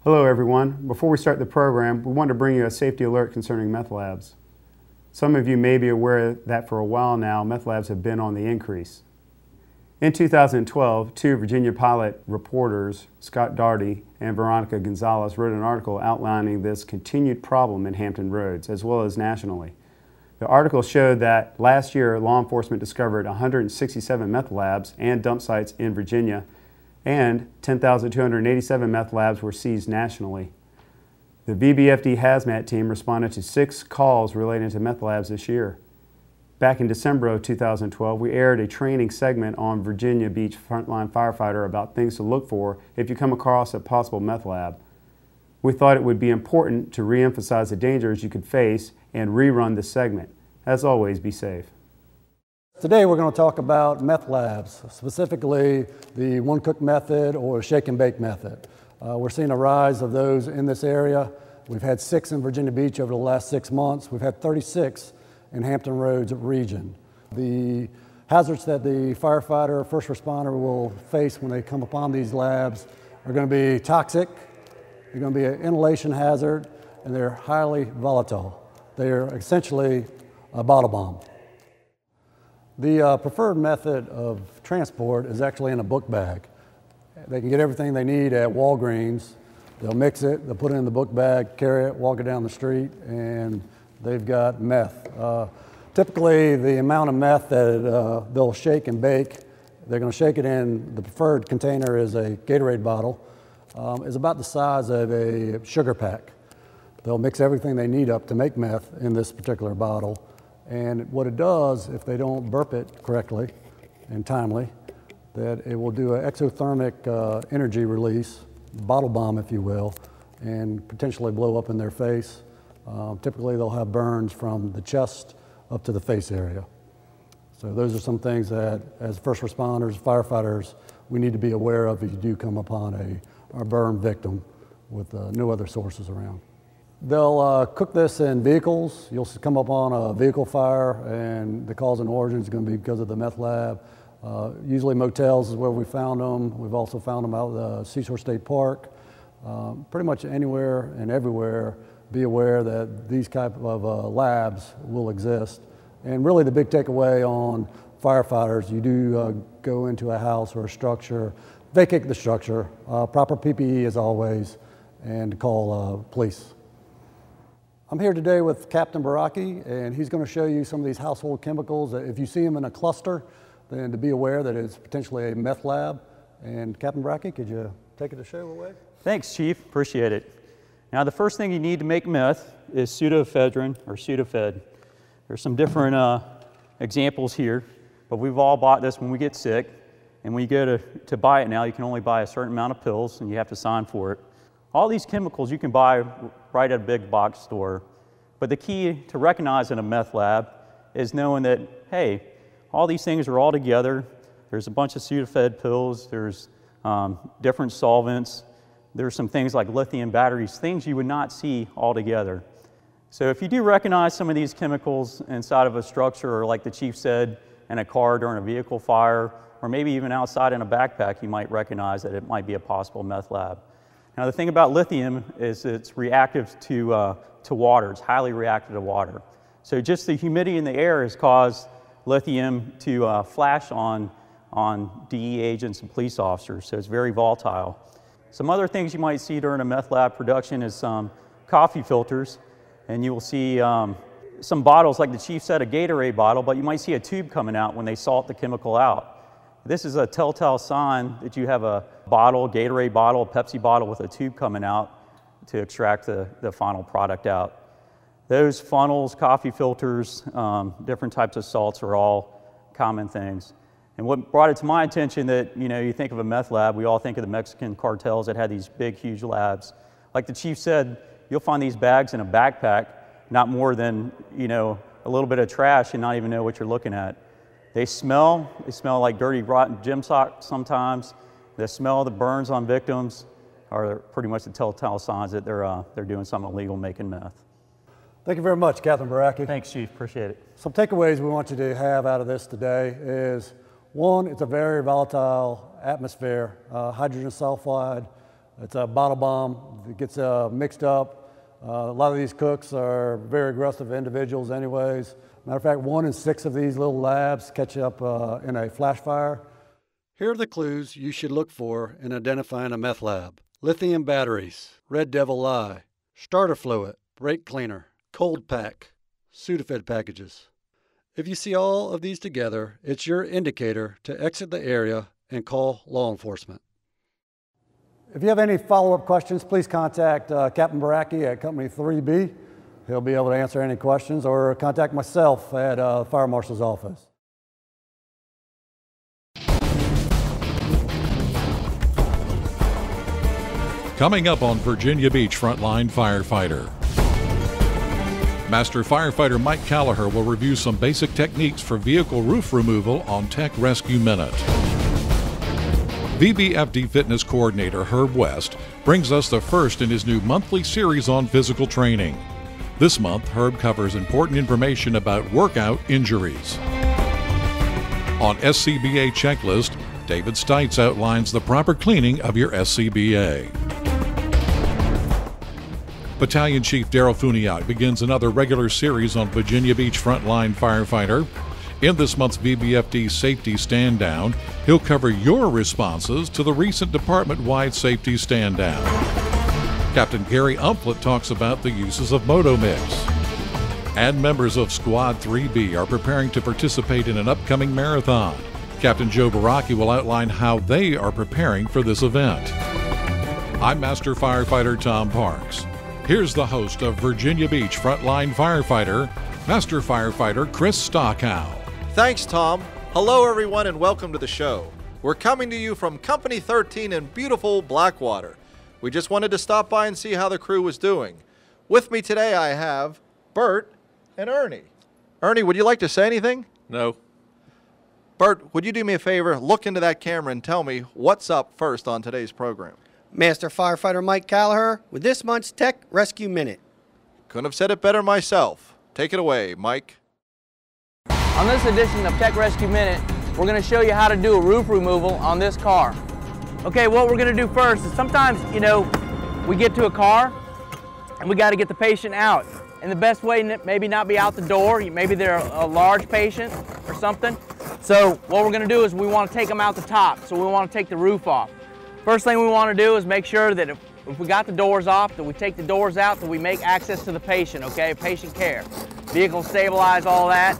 Hello everyone. Before we start the program, we want to bring you a safety alert concerning meth labs. Some of you may be aware that for a while now, meth labs have been on the increase. In 2012, two Virginia pilot reporters, Scott Daugherty and Veronica Gonzalez, wrote an article outlining this continued problem in Hampton Roads, as well as nationally. The article showed that last year, law enforcement discovered 167 meth labs and dump sites in Virginia, and 10,287 meth labs were seized nationally. The VBFD hazmat team responded to 6 calls relating to meth labs this year. Back in December of 2012, we aired a training segment on Virginia Beach Frontline Firefighter about things to look for if you come across a possible meth lab. We thought it would be important to re-emphasize the dangers you could face and rerun this segment. As always, be safe. Today we're going to talk about meth labs, specifically the one-cook method or shake and bake method. We're seeing a rise of those in this area. We've had 6 in Virginia Beach over the last 6 months. We've had 36 in Hampton Roads region. The hazards that the firefighter or first responder will face when they come upon these labs are going to be toxic, they're going to be an inhalation hazard, and they're highly volatile. They're essentially a bottle bomb. The preferred method of transport is actually in a book bag. They can get everything they need at Walgreens. They'll mix it, they'll put it in the book bag, carry it, walk it down the street, and they've got meth. Typically, the amount of meth that they'll shake and bake, they're going to shake it in, the preferred container is a Gatorade bottle, is about the size of a sugar pack. They'll mix everything they need up to make meth in this particular bottle. And what it does, if they don't burp it correctly and timely, that it will do an exothermic energy release, bottle bomb if you will, and potentially blow up in their face. Typically they'll have burns from the chest up to the face area. So those are some things that as first responders, firefighters, we need to be aware of if you do come upon a burn victim with no other sources around. They'll cook this in vehicles. You'll come up on a vehicle fire and the cause and origin is going to be because of the meth lab. Usually motels is where we found them. We've also found them out at Seashore State Park. Pretty much anywhere and everywhere, be aware that these type of labs will exist. And really the big takeaway on firefighters, you do go into a house or a structure, vacate the structure, proper PPE as always, and call police. I'm here today with Captain Baraki, and he's going to show you some of these household chemicals. If you see them in a cluster, then to be aware that it's potentially a meth lab. And Captain Baraki, could you take it to show away? Thanks, Chief. Appreciate it. Now, the first thing you need to make meth is pseudoephedrine or Sudafed. There's some different examples here, but we've all bought this when we get sick. And when you go to buy it now, you can only buy a certain amount of pills, and you have to sign for it. All these chemicals you can buy right at a big box store, but the key to recognizing a meth lab is knowing that, hey, all these things are all together. There's a bunch of Sudafed pills, there's different solvents, there's some things like lithium batteries, things you would not see all together. So if you do recognize some of these chemicals inside of a structure, or like the Chief said, in a car during a vehicle fire, or maybe even outside in a backpack, you might recognize that it might be a possible meth lab. Now the thing about lithium is it's reactive to water. It's highly reactive to water. So just the humidity in the air has caused lithium to flash on DE agents and police officers, so it's very volatile. Some other things you might see during a meth lab production is some coffee filters, and you will see some bottles, like the Chief said, a Gatorade bottle, but you might see a tube coming out when they salt the chemical out. This is a telltale sign that you have a bottle, Gatorade bottle, a Pepsi bottle with a tube coming out to extract the final product out. Those funnels, coffee filters, different types of salts are all common things. And what brought it to my attention that, you think of a meth lab, we all think of the Mexican cartels that had these big, huge labs. Like the Chief said, you'll find these bags in a backpack, not more than, a little bit of trash and not even know what you're looking at. They smell like dirty, rotten gym socks sometimes. The smell, the burns on victims are pretty much the telltale signs that they're doing something illegal, making meth. Thank you very much, Captain Baraki. Thanks, Chief. Appreciate it. Some takeaways we want you to have out of this today is, one, it's a very volatile atmosphere. Hydrogen sulfide It's a bottle bomb. It gets mixed up. A lot of these cooks are very aggressive individuals anyways. Matter of fact, 1 in 6 of these little labs catch up in a flash fire. Here are the clues you should look for in identifying a meth lab. Lithium batteries, red devil lye, starter fluid, brake cleaner, cold pack, Sudafed packages. If you see all of these together, it's your indicator to exit the area and call law enforcement. If you have any follow-up questions, please contact Captain Baraki at Company 3B. He'll be able to answer any questions, or contact myself at Fire Marshal's office. Coming up on Virginia Beach Frontline Firefighter. Master Firefighter Mike Kellerhals will review some basic techniques for vehicle roof removal on Tech Rescue Minute. VBFD Fitness Coordinator Herb West brings us the first in his new monthly series on physical training. This month, Herb covers important information about workout injuries. On SCBA Checklist, David Stites outlines the proper cleaning of your SCBA. Battalion Chief Daryl Funiak begins another regular series on Virginia Beach Frontline Firefighter. In this month's VBFD Safety Stand Down, he'll cover your responses to the recent department-wide safety stand down. Captain Gary Umflett talks about the uses of Motomix. And members of Squad 3B are preparing to participate in an upcoming marathon. Captain Joe Baraki will outline how they are preparing for this event. I'm Master Firefighter Tom Parks. Here's the host of Virginia Beach Frontline Firefighter, Master Firefighter Chris Stockhow. Thanks, Tom. Hello, everyone, and welcome to the show. We're coming to you from Company 13 in beautiful Blackwater. We just wanted to stop by and see how the crew was doing. With me today, I have Bert and Ernie. Ernie, would you like to say anything? No. Bert, would you do me a favor? Look into that camera and tell me what's up first on today's program. Master Firefighter Mike Kellerhals with this month's Tech Rescue Minute. Couldn't have said it better myself. Take it away, Mike. On this edition of Tech Rescue Minute, we're going to show you how to do a roof removal on this car. Okay, what we're going to do first is sometimes, we get to a car and we got to get the patient out. And the best way, maybe not be out the door, maybe they're a large patient or something. So what we're going to do is we want to take them out the top. So we want to take the roof off. First thing we want to do is make sure that if we got the doors off, that we take the doors out, that we make access to the patient, okay? Patient care. Vehicle stabilize, all that.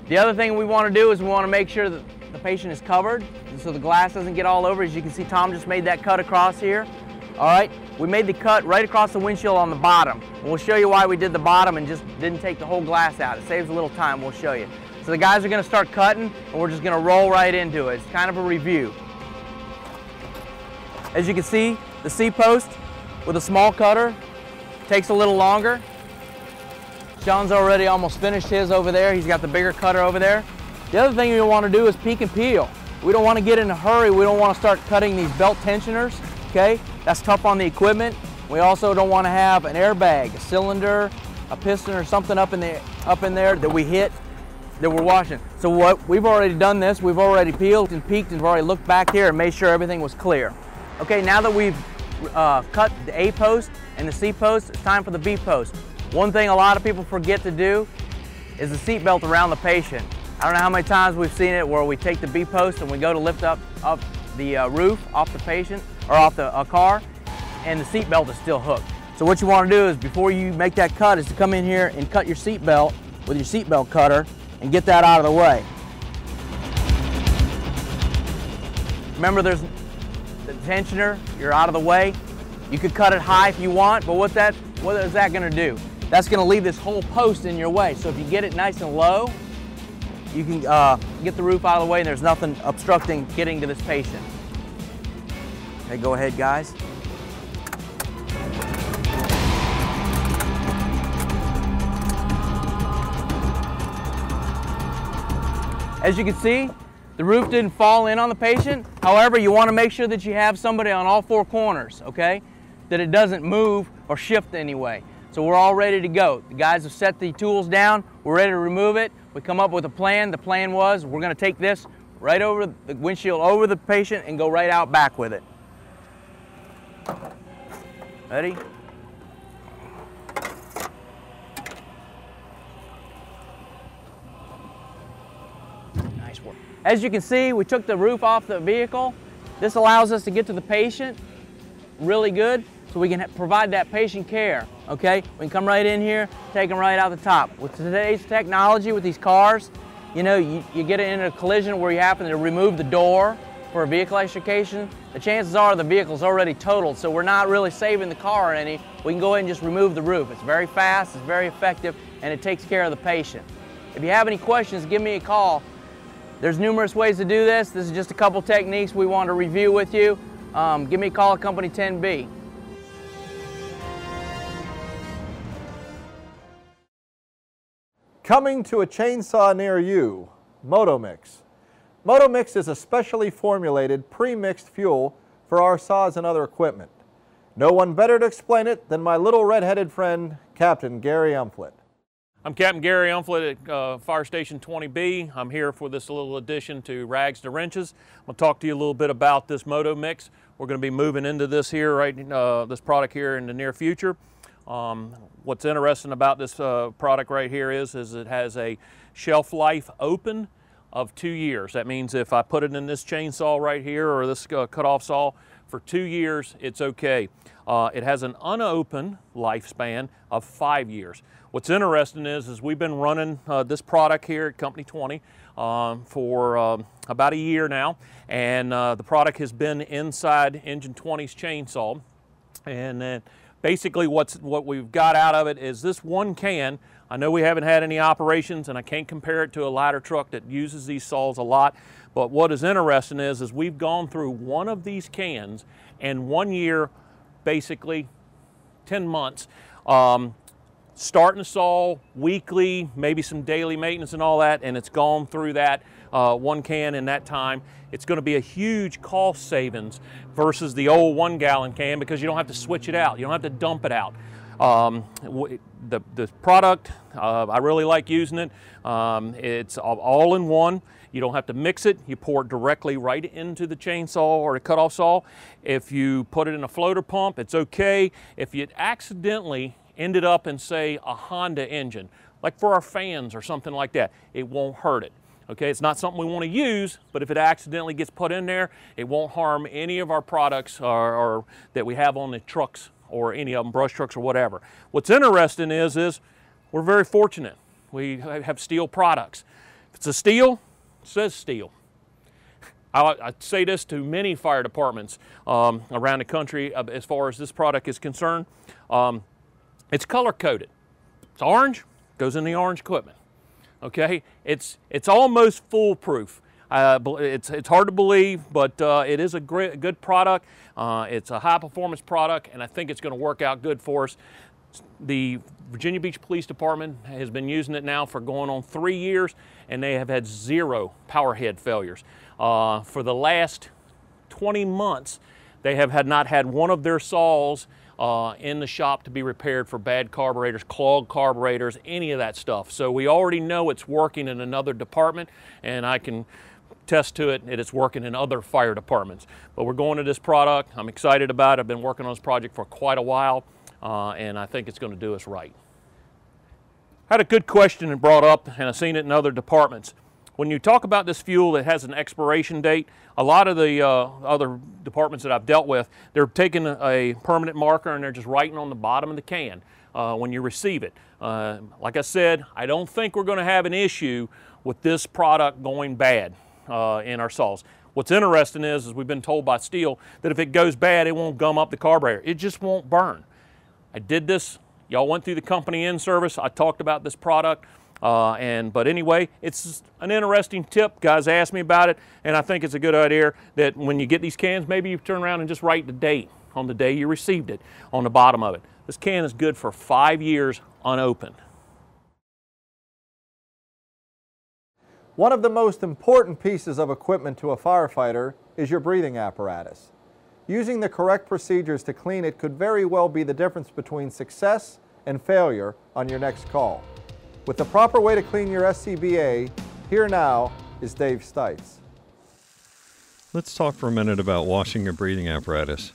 The other thing we want to do is we want to make sure that the patient is covered so the glass doesn't get all over. As you can see, Tom just made that cut across here. All right, we made the cut right across the windshield on the bottom. We'll show you why we did the bottom and just didn't take the whole glass out. It saves a little time, we'll show you. So the guys are going to start cutting and we're just going to roll right into it. It's kind of a review. As you can see, the C-post with a small cutter takes a little longer. Sean's already almost finished his over there. He's got the bigger cutter over there. The other thing you want to do is peek and peel. We don't want to get in a hurry. We don't want to start cutting these belt tensioners, okay? That's tough on the equipment. We also don't want to have an airbag, a cylinder, a piston or something up in there that we hit, that we're washing. So what we've already done this, we've already peeled and peeked and we've already looked back here and made sure everything was clear. Okay, now that we've cut the A post and the C post, it's time for the B post. One thing a lot of people forget to do is the seat belt around the patient. I don't know how many times we've seen it where we take the B post and we go to lift up the roof off the patient or off the car, and the seat belt is still hooked. So what you want to do is, before you make that cut, is to come in here and cut your seat belt with your seat belt cutter and get that out of the way. Remember, there's the tensioner, you're out of the way. You could cut it high if you want, but what is that going to do? That's going to leave this whole post in your way. So if you get it nice and low, you can get the roof out of the way and there's nothing obstructing getting to this patient. Okay, go ahead, guys. As you can see, the roof didn't fall in on the patient. However, you want to make sure that you have somebody on all four corners, okay? That it doesn't move or shift anyway. So we're all ready to go. The guys have set the tools down. We're ready to remove it. We come up with a plan. The plan was we're going to take this right over the windshield, over the patient, and go right out back with it. Ready? Nice work. As you can see, we took the roof off the vehicle. This allows us to get to the patient really good, so we can provide that patient care, okay? We can come right in here, take them right out the top. With today's technology with these cars, you know, you get into a collision where you happen to remove the door for a vehicle extrication, the chances are the vehicle's already totaled, so we're not really saving the car any. We can go ahead and just remove the roof. It's very fast, it's very effective, and it takes care of the patient. If you have any questions, give me a call. There's numerous ways to do this. This is just a couple techniques we want to review with you. Give me a call at Company 10B. Coming to a chainsaw near you, Motomix. Motomix is a specially formulated pre-mixed fuel for our saws and other equipment. No one better to explain it than my little red-headed friend, Captain Gary Umflett. I'm Captain Gary Umflett at Fire Station 20B. I'm here for this little addition to Rags to Wrenches. I'm going to talk to you a little bit about this Motomix. We're going to be moving into this here, this product here in the near future. What's interesting about this product right here is it has a shelf life open of 2 years. That means if I put it in this chainsaw right here or this cut-off saw for 2 years, it's okay. It has an unopened lifespan of 5 years. What's interesting is we've been running this product here at Company 20 for about a year now, and the product has been inside Engine 20's chainsaw. And then basically what we've got out of it is this one can. I know we haven't had any operations, and I can't compare it to a ladder truck that uses these saws a lot, but what is interesting is we've gone through one of these cans in 1 year, basically 10 months, starting the saw weekly, maybe some daily maintenance and all that, and it's gone through that one can in that time. It's going to be a huge cost savings versus the old 1 gallon can, because you don't have to switch it out. You don't have to dump it out. The product, I really like using it. It's all in one. You don't have to mix it. You pour it directly right into the chainsaw or the cutoff saw. If you put it in a floater pump, it's okay. If you accidentally ended up in, say, a Honda engine, like for our fans or something like that, it won't hurt it. Okay, it's not something we want to use, but if it accidentally gets put in there, it won't harm any of our products or that we have on the trucks or any of them, brush trucks or whatever. What's interesting is we're very fortunate. We have steel products. If it's a steel, it says steel. I say this to many fire departments around the country as far as this product is concerned. It's color coded. It's orange, goes in the orange equipment. Okay, it's almost foolproof. It's hard to believe, but it is a good product. It's a high performance product, and I think it's going to work out good for us. The Virginia Beach Police Department has been using it now for going on 3 years, and they have had 0 power head failures. For the last 20 months, they have not had one of their saws in the shop to be repaired for bad carburetors, clogged carburetors, any of that stuff. So we already know it's working in another department, and I can attest to it that it's working in other fire departments. But we're going to this product. I'm excited about it. I've been working on this project for quite a while, and I think it's going to do us right. I had a good question brought up, and I've seen it in other departments. When you talk about this fuel that has an expiration date, a lot of the other departments that I've dealt with, they're taking a permanent marker and they're just writing on the bottom of the can when you receive it. Like I said, I don't think we're going to have an issue with this product going bad in our saws. What's interesting is we've been told by steel that if it goes bad, it won't gum up the carburetor. It just won't burn. I did this. Y'all went through the company in-service. I talked about this product. But anyway, it's just an interesting tip. Guys asked me about it, and I think it's a good idea that when you get these cans, maybe you turn around and just write the date on the day you received it on the bottom of it. This can is good for 5 years unopened. One of the most important pieces of equipment to a firefighter is your breathing apparatus. Using the correct procedures to clean it could very well be the difference between success and failure on your next call. With the proper way to clean your SCBA, here now is Dave Stites. Let's talk for a minute about washing your breathing apparatus.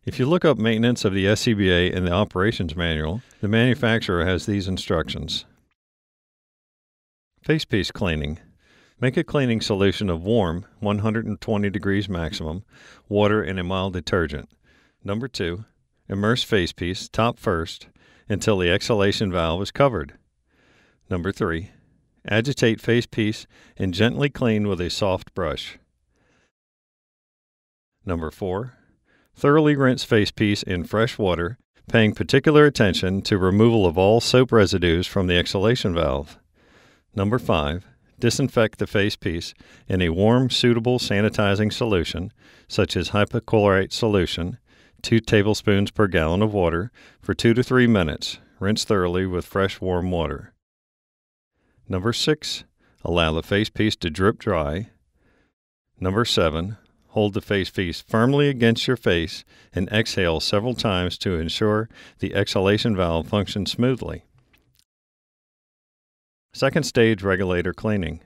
If you look up maintenance of the SCBA in the operations manual, the manufacturer has these instructions. Face piece cleaning. Make a cleaning solution of warm, 120 degrees maximum, water and a mild detergent. Number 2, immerse face piece top first until the exhalation valve is covered. Number 3, agitate face piece and gently clean with a soft brush. Number 4, thoroughly rinse face piece in fresh water, paying particular attention to removal of all soap residues from the exhalation valve. Number 5, disinfect the face piece in a warm, suitable sanitizing solution, such as hypochlorite solution, 2 tablespoons per gallon of water, for 2 to 3 minutes. Rinse thoroughly with fresh, warm water. Number 6, allow the face piece to drip dry. Number 7, hold the face piece firmly against your face and exhale several times to ensure the exhalation valve functions smoothly. Second stage regulator cleaning.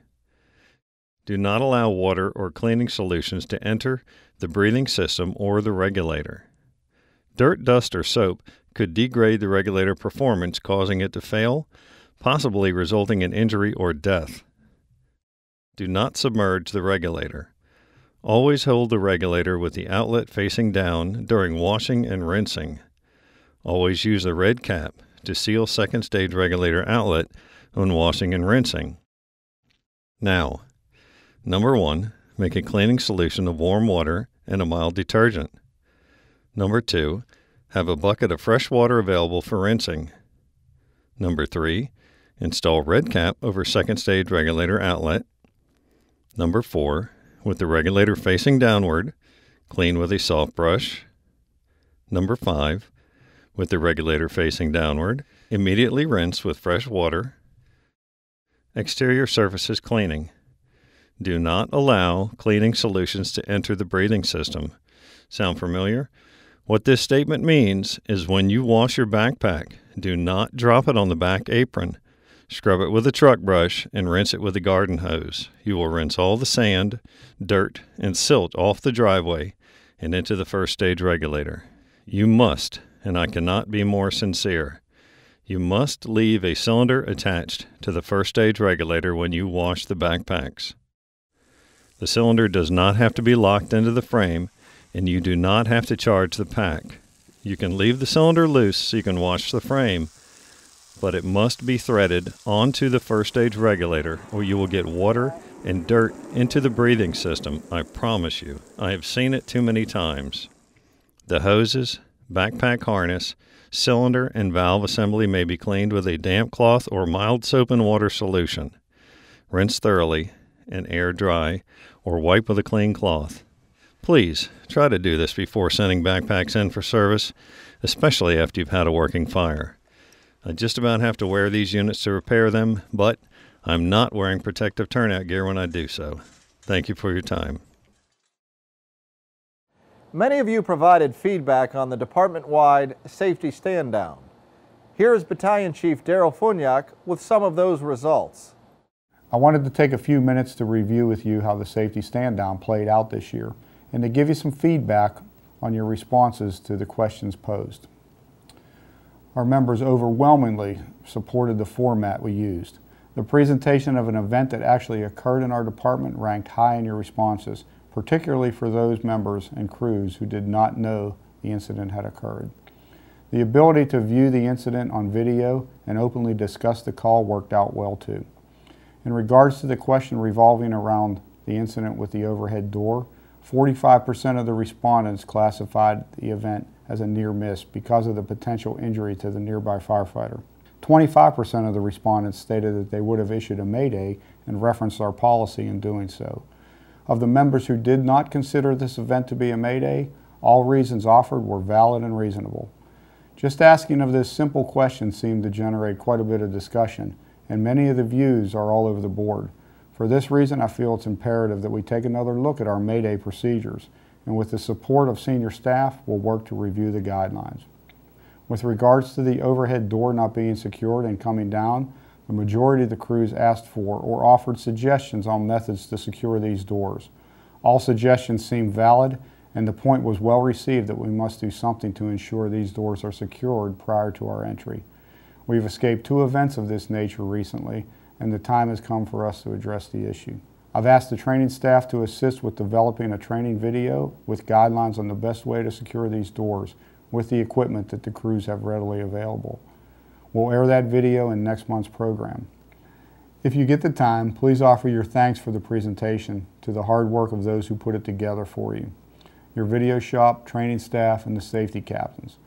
Do not allow water or cleaning solutions to enter the breathing system or the regulator. Dirt, dust, or soap could degrade the regulator performance, causing it to fail, possibly resulting in injury or death. Do not submerge the regulator. Always hold the regulator with the outlet facing down during washing and rinsing. Always use the red cap to seal second stage regulator outlet when washing and rinsing. Now, number 1, make a cleaning solution of warm water and a mild detergent. Number 2, have a bucket of fresh water available for rinsing. Number 3, install red cap over second stage regulator outlet. Number 4, with the regulator facing downward, clean with a soft brush. Number 5, with the regulator facing downward, immediately rinse with fresh water. Exterior surfaces cleaning. Do not allow cleaning solutions to enter the breathing system. Sound familiar? What this statement means is when you wash your backpack, do not drop it on the back apron. Scrub it with a truck brush and rinse it with a garden hose. You will rinse all the sand, dirt, and silt off the driveway and into the first stage regulator. You must, and I cannot be more sincere, you must leave a cylinder attached to the first stage regulator when you wash the backpacks. The cylinder does not have to be locked into the frame, and you do not have to charge the pack. You can leave the cylinder loose so you can wash the frame, but it must be threaded onto the first stage regulator or you will get water and dirt into the breathing system, I promise you. I have seen it too many times. The hoses, backpack harness, cylinder, and valve assembly may be cleaned with a damp cloth or mild soap and water solution. Rinse thoroughly and air dry or wipe with a clean cloth. Please try to do this before sending backpacks in for service, especially after you've had a working fire. I just about have to wear these units to repair them, but I'm not wearing protective turnout gear when I do so. Thank you for your time. Many of you provided feedback on the department-wide safety stand-down. Here is Battalion Chief Daryl Funyak with some of those results. I wanted to take a few minutes to review with you how the safety stand-down played out this year and to give you some feedback on your responses to the questions posed. Our members overwhelmingly supported the format we used. The presentation of an event that actually occurred in our department ranked high in your responses, particularly for those members and crews who did not know the incident had occurred. The ability to view the incident on video and openly discuss the call worked out well too. In regards to the question revolving around the incident with the overhead door, 45% of the respondents classified the event as a near miss because of the potential injury to the nearby firefighter. 25% of the respondents stated that they would have issued a mayday and referenced our policy in doing so. Of the members who did not consider this event to be a mayday, all reasons offered were valid and reasonable. Just asking of this simple question seemed to generate quite a bit of discussion, and many of the views are all over the board. For this reason, I feel it's imperative that we take another look at our mayday procedures, and with the support of senior staff, we'll work to review the guidelines. With regards to the overhead door not being secured and coming down, the majority of the crews asked for or offered suggestions on methods to secure these doors. All suggestions seemed valid, and the point was well received that we must do something to ensure these doors are secured prior to our entry. We've escaped 2 events of this nature recently, and the time has come for us to address the issue. I've asked the training staff to assist with developing a training video with guidelines on the best way to secure these doors with the equipment that the crews have readily available. We'll air that video in next month's program. If you get the time, please offer your thanks for the presentation to the hard work of those who put it together for you, your video shop, training staff, and the safety captains.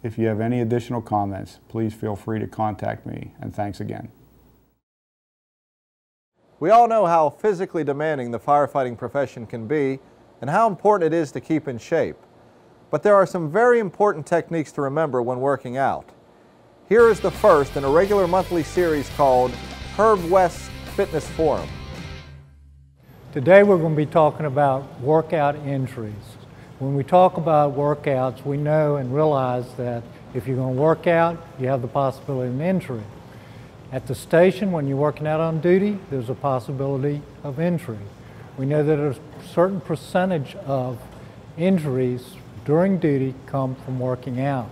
If you have any additional comments, please feel free to contact me, and thanks again. We all know how physically demanding the firefighting profession can be and how important it is to keep in shape. But there are some very important techniques to remember when working out. Here is the first in a regular monthly series called Herb West's Fitness Forum. Today we're going to be talking about workout injuries. When we talk about workouts, we know and realize that if you're going to work out, you have the possibility of an injury. At the station, when you're working out on duty, there's a possibility of injury. We know that a certain percentage of injuries during duty come from working out.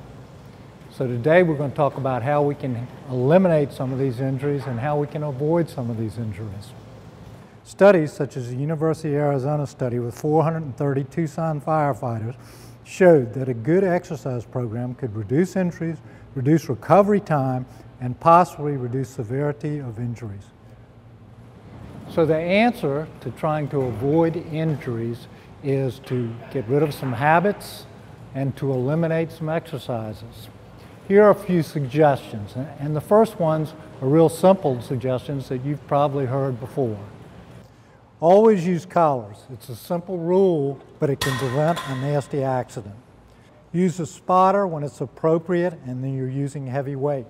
So today we're going to talk about how we can eliminate some of these injuries and how we can avoid some of these injuries. Studies such as the University of Arizona study with 430 Tucson firefighters showed that a good exercise program could reduce injuries, reduce recovery time, and possibly reduce severity of injuries. So the answer to trying to avoid injuries is to get rid of some habits and to eliminate some exercises. Here are a few suggestions, and the first ones are real simple suggestions that you've probably heard before. Always use collars. It's a simple rule, but it can prevent a nasty accident. Use a spotter when it's appropriate and then you're using heavy weight.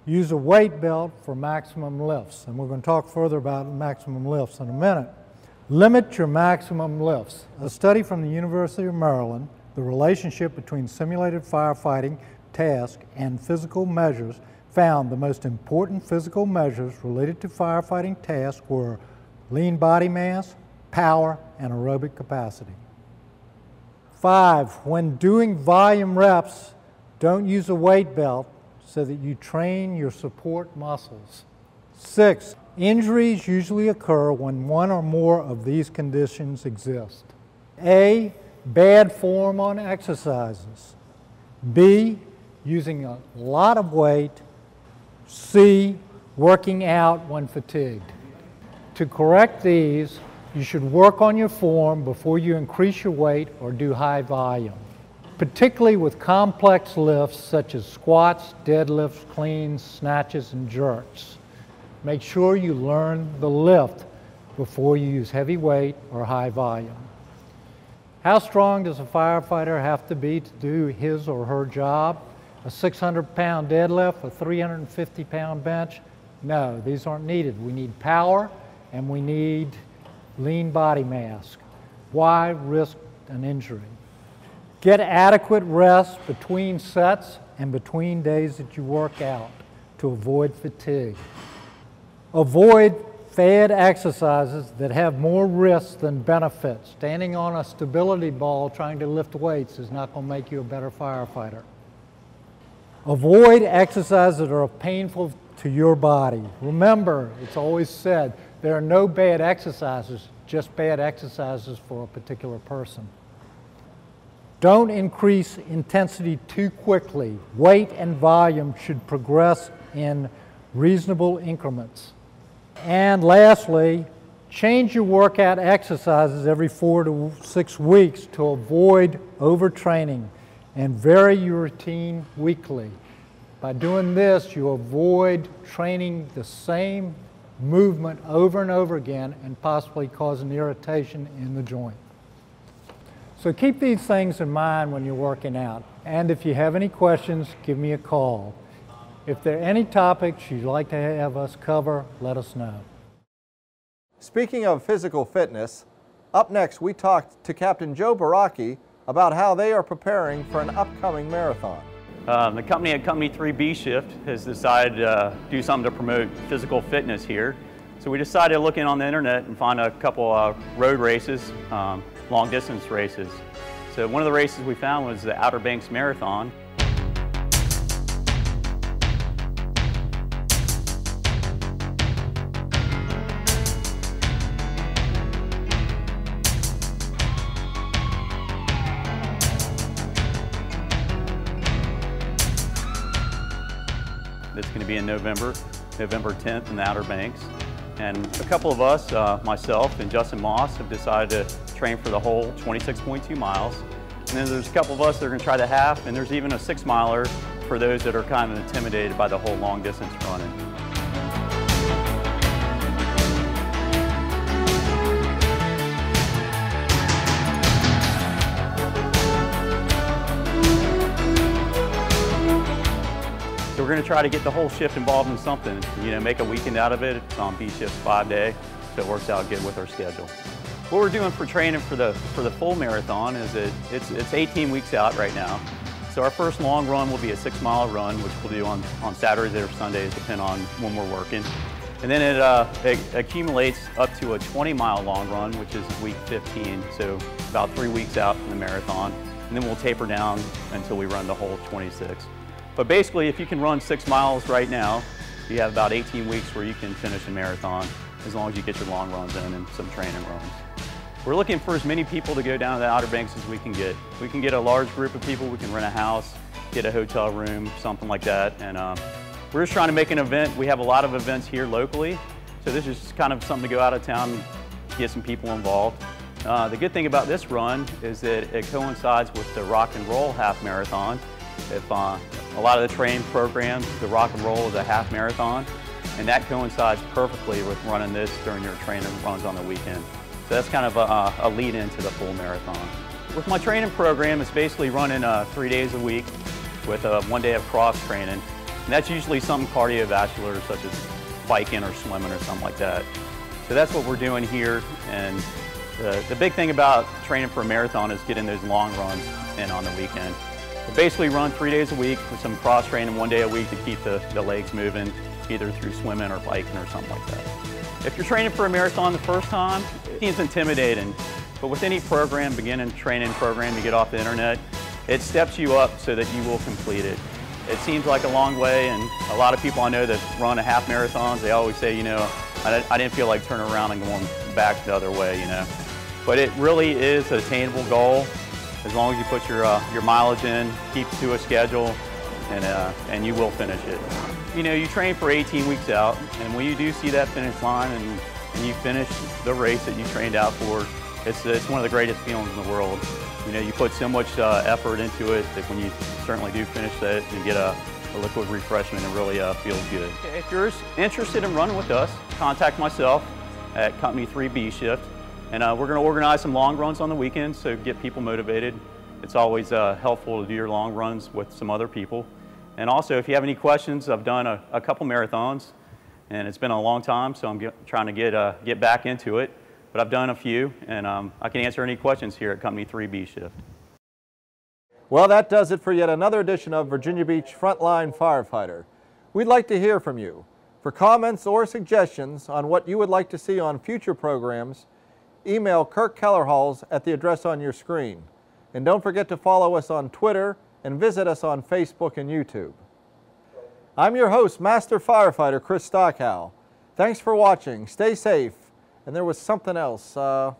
Use a weight belt for maximum lifts, and we're going to talk further about maximum lifts in a minute. Limit your maximum lifts. A study from the University of Maryland, the relationship between simulated firefighting task and physical measures, found the most important physical measures related to firefighting tasks were lean body mass, power, and aerobic capacity. 5, when doing volume reps, don't use a weight belt so that you train your support muscles. 6, injuries usually occur when one or more of these conditions exist. A, bad form on exercises. B, using a lot of weight. C, working out when fatigued. To correct these, you should work on your form before you increase your weight or do high volume, particularly with complex lifts such as squats, deadlifts, cleans, snatches, and jerks. Make sure you learn the lift before you use heavy weight or high volume. How strong does a firefighter have to be to do his or her job? A 600-pound deadlift, a 350-pound bench? No, these aren't needed. We need power and we need lean body mass. Why risk an injury? Get adequate rest between sets and between days that you work out to avoid fatigue. Avoid fad exercises that have more risks than benefits. Standing on a stability ball trying to lift weights is not going to make you a better firefighter. Avoid exercises that are painful to your body. Remember, it's always said, there are no bad exercises, just bad exercises for a particular person. Don't increase intensity too quickly. Weight and volume should progress in reasonable increments. And lastly, change your workout exercises every 4 to 6 weeks to avoid overtraining, and vary your routine weekly. By doing this, you avoid training the same movement over and over again and possibly causing irritation in the joint. So keep these things in mind when you're working out. And if you have any questions, give me a call. If there are any topics you'd like to have us cover, let us know. Speaking of physical fitness, up next we talked to Captain Joe Baraki about how they are preparing for an upcoming marathon. The company at Company 3B Shift has decided to do something to promote physical fitness here. So we decided to look in on the internet and find a couple road races, long distance races. So one of the races we found was the Outer Banks Marathon. It's going to be in November 10th in the Outer Banks. And a couple of us, myself and Justin Moss, have decided to train for the whole 26.2 miles. And then there's a couple of us that are going to try the half, and there's even a 6-miler for those that are kind of intimidated by the whole long distance running. So we're going to try to get the whole shift involved in something, you know, make a weekend out of it. It's on B shift 5-day, so it works out good with our schedule. What we're doing for training for the full marathon is that it's 18 weeks out right now. So our first long run will be a 6-mile run, which we'll do on Saturdays or Sundays, depending on when we're working. And then it accumulates up to a 20-mile long run, which is week 15, so about 3 weeks out from the marathon. And then we'll taper down until we run the whole 26. But basically, if you can run 6 miles right now, you have about 18 weeks where you can finish a marathon, as long as you get your long runs in and some training runs. We're looking for as many people to go down to the Outer Banks as we can get. We can get a large group of people, we can rent a house, get a hotel room, something like that. And we're just trying to make an event. We have a lot of events here locally, so this is just kind of something to go out of town and get some people involved. The good thing about this run is that it coincides with the Rock and Roll half marathon. If a lot of the training programs, the Rock and Roll is a half marathon, and that coincides perfectly with running this during your training runs on the weekend. So that's kind of a lead into the full marathon. With my training program, it's basically running 3 days a week with 1 day of cross training. And that's usually something cardiovascular, such as biking or swimming or something like that. So that's what we're doing here. And the big thing about training for a marathon is getting those long runs in on the weekend. We basically run 3 days a week with some cross training 1 day a week to keep the legs moving, either through swimming or biking or something like that. If you're training for a marathon the first time, it seems intimidating, but with any program, beginning training program you get off the internet, it steps you up so that you will complete it. It seems like a long way, and a lot of people I know that run a half marathons, they always say, you know, I didn't feel like turning around and going back the other way, you know. But it really is an attainable goal, as long as you put your mileage in, keep to a schedule, and you will finish it. You know, you train for 18 weeks out, and when you do see that finish line and you finish the race that you trained out for, it's one of the greatest feelings in the world. You know, you put so much effort into it that when you certainly do finish that, you get a liquid refreshment, it really feels good. If you're interested in running with us, contact myself at Company 3B Shift, and we're going to organize some long runs on the weekends so get people motivated. It's always helpful to do your long runs with some other people. And also, if you have any questions, I've done a couple marathons, and it's been a long time, so I'm trying to get back into it. But I've done a few, and I can answer any questions here at Company 3B Shift. Well, that does it for yet another edition of Virginia Beach Frontline Firefighter. We'd like to hear from you. For comments or suggestions on what you would like to see on future programs, email Kirk Kellerhals at the address on your screen. And don't forget to follow us on Twitter and visit us on Facebook and YouTube. I'm your host, Master Firefighter Chris Stockhow. Thanks for watching. Stay safe. And there was something else. Oh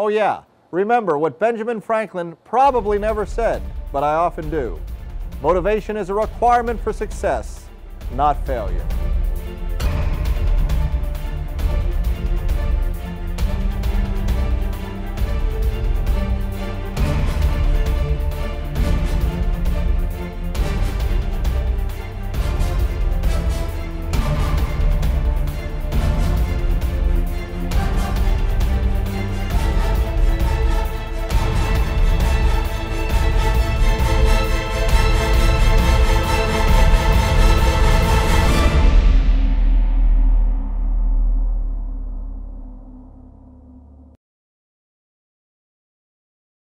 yeah, remember what Benjamin Franklin probably never said, but I often do. Motivation is a requirement for success, not failure.